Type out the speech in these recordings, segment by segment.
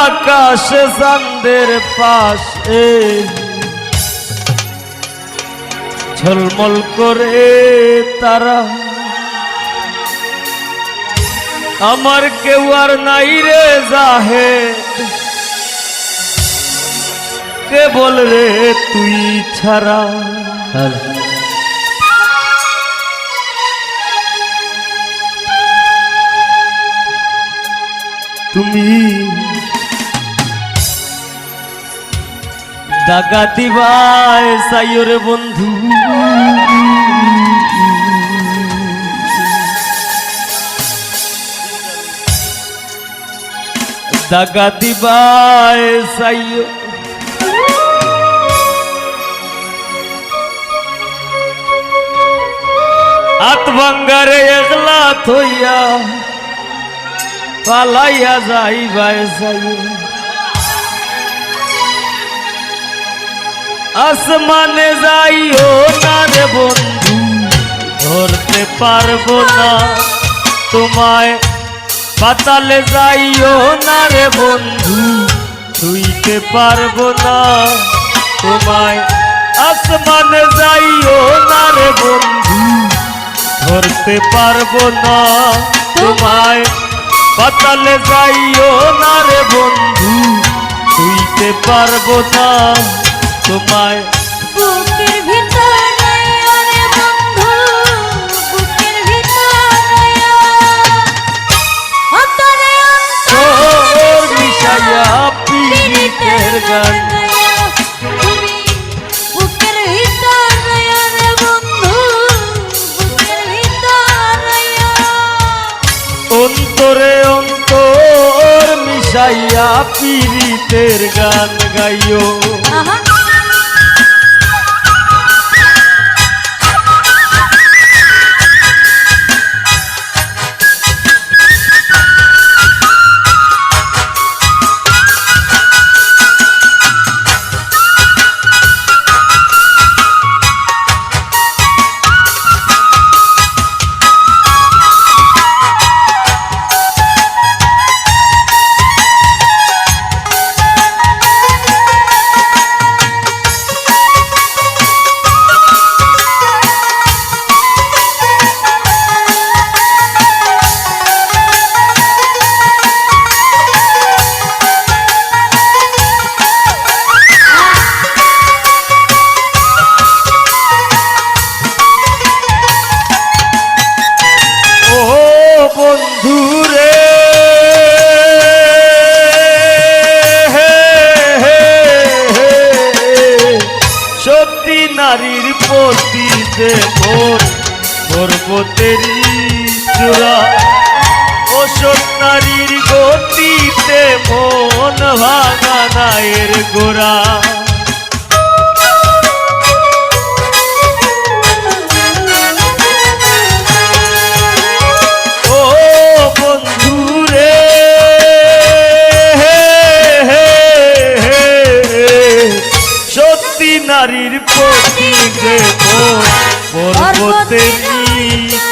আকাশে চাঁদের পাশে ঝলমল করে তারা, আমার কেউ আর নাই রে জাহেদ, কেবল রে তুই ছাড়া। তুমি দাগা দিবায় চাইও রে বন্ধু, দাগা দিবায় চাইও, হাত ভাঙ্গারে একলা থইয়া পালাইয়া যাইবায় চাইও, আসমানে যাইও না রে বন্ধু, ধরতে পারবো না তোমায়, পাতালে যাইও না রে বন্ধু, ছুঁইতে পারবো না তোমায়, আসমানে যাইও না রে বন্ধু, ধরতে পারবো না তোমায়, পাতালে যাইও না রে বন্ধু, ছুঁইতে পারবো না তোমায়। বুকের ভিতরে রে বন্ধু, বুকের ভিতরে অন্তরে তোর মিশাইয়া পীড়িতের গান, তুমি বুকের ভিতরে রে বন্ধু, বুকের ভিতরে অন্তরে অন্তর মিশাইয়া পীড়িতের গান গাইও। নারীর পতিতে মোর পর্বতেরই চূড়া, ওসব নারীর গতিতে মন ভাঙা নায়ের গোড়া, ও বন্ধু রে সত্যি নারীর পতিতে মোর পর্বতেরই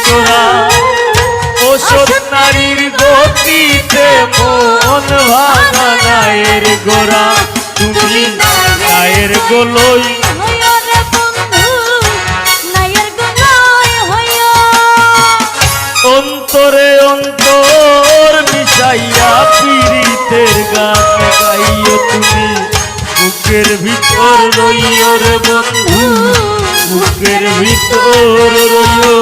চূড়া, ওসব নারীর গতিতে মন ভাঙা নায়ের গোড়া, তুমি নায়ের গোলই অন্তরে অন্তর মিশাইয়া পীড়িতের গান গাইও, তুমি বুকের ভিতর রইও রে বন্ধু, বুকের ভিতর রইও,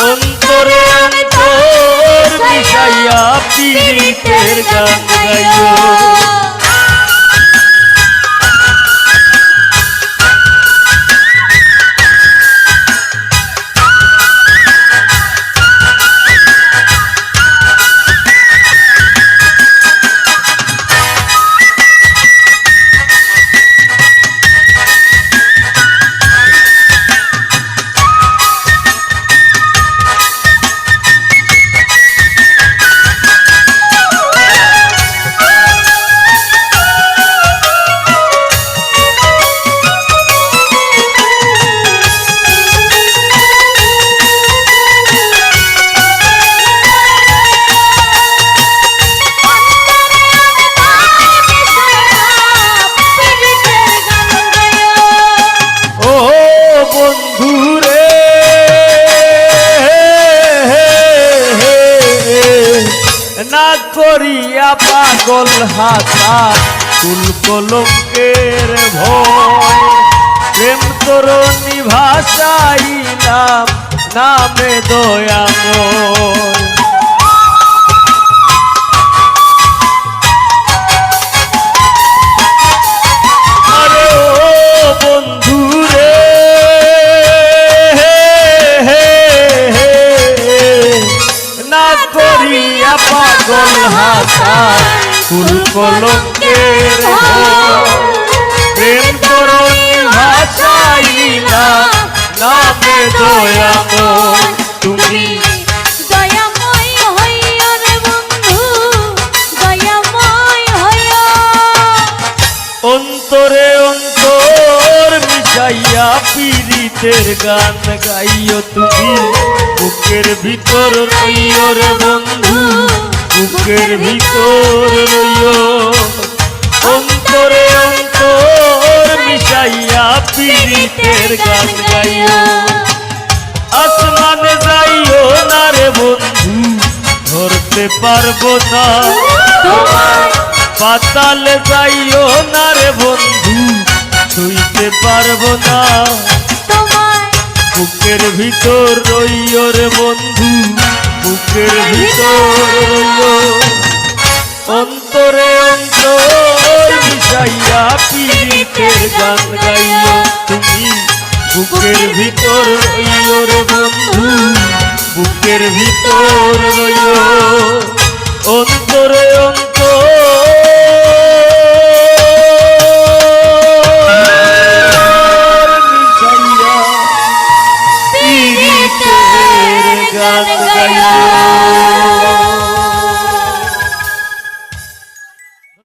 অন্তরে অন্তর মিশাইয়া পীড়িতের গান গাইও। পাগল হাসান কুল কলঙ্কের ভয় প্রেম তরণী ভাষাইলাম নামে দয়াময় আরে ও বন্ধু রে না করিয়া পাগল হাসান কুল কলঙ্কের ভয় প্রেম তরণী ভাষাইলাম নামে দয়াময় তুমি দয়াময় হইও রে বন্ধু দয়াময় হইও অন্তরে অন্তর মিশাইয়া পীড়িতের গান গাইও তুমি বুকের ভিতর রইও রে বন্ধু বুকের ভিতর রইও অন্তরে অন্তর মিশাইয়া পীড়িতের গান গাইও আসমানে যাইও না রে বন্ধু ধরতে পারবো না তোমার পাতালে যাইও না রে বন্ধু ছুঁইতে পারবো না তোমার বুকের ভিতর রইও রে বন্ধু বুকের ভিতর রইও অন্তরে অন্তর মিশাইয়া পীড়িতের গান গাইও তুমি বুকের ভিতর রইও রে বন্ধু বুকের ভিতর রইও অন্তরে অন্তর মিশাইয়া পীড়িতের গান গাইও